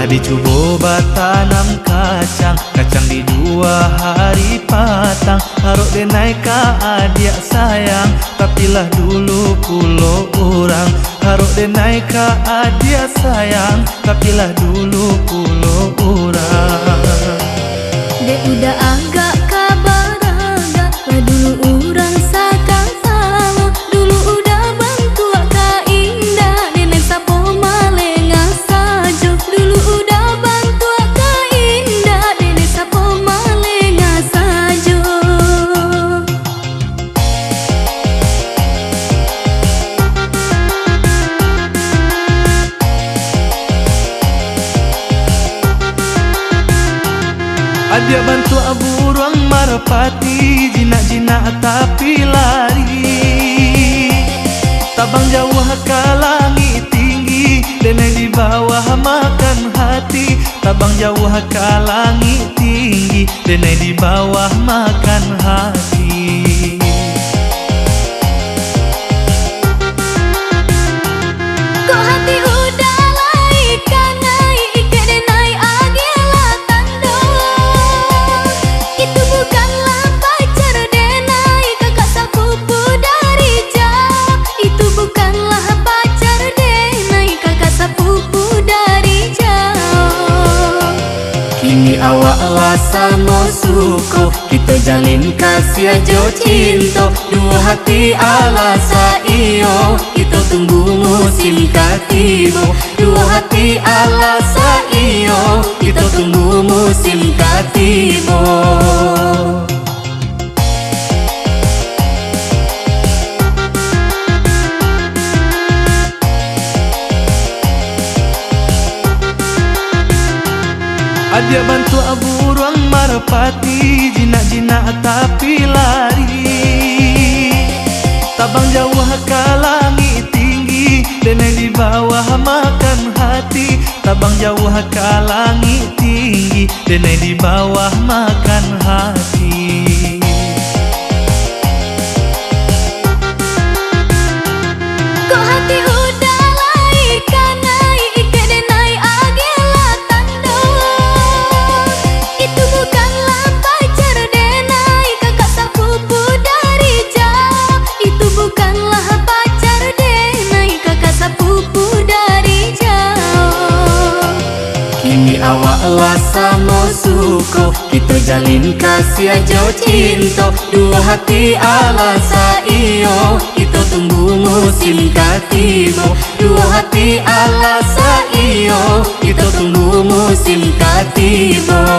Hadi cuba tanam kacang, kacang di 2 hari patang. Harok denai ka adik sayang, tapilah dulu pulo orang. Harok denai ka adik sayang, tapilah dulu pulo orang. Dek udah agak kabaraga, lah dulu orang sakang sama. Dulu udah bantu ka indah, nenek sapo malenga sajo. Dulu udah bantu ka indah, nenek sapo malenga sajo. Adia bantu aburuang marapati, jinak-jinak tapi lari. Tabang jauh ke langit tinggi, denai di bawah makan hati. Tabang jauh ke langit tinggi, denai di bawah makan hati. Kok hati udah laikan naik ke denai agela tando. Itu bukanlah pacar denai, kakak sepupu dari jauh. Itu bukanlah pacar denai, kakak sepupu dari jauh. Kini awak lah Samo suko, kita jalin kasih aja cinta. 2 hati ala Saiyo, kita tunggu musim katibo. 2 hati ala Saiyo, kita tunggu musim katibo. Adia bantu aburuang marapati, jinak-jinak tapi lari. Tabang jauh ke langit tinggi, denai di bawah makan hati. Tabang jauh ke langit tinggi, denai di bawah makan hati. Kok hati udah laikan naik ke denai agela tando. Itu bukanlah pacar denai, kakak sepupu dari jauh. Itu bukanlah pacar denai, kakak sepupu dari jauh. Kini awak lah Samo suko, kita jalin kasih aja cinta. 2 hati ala Saiyo, kita tunggu musim katibo. 2 hati ala Saiyo, kita tunggu musim katibo.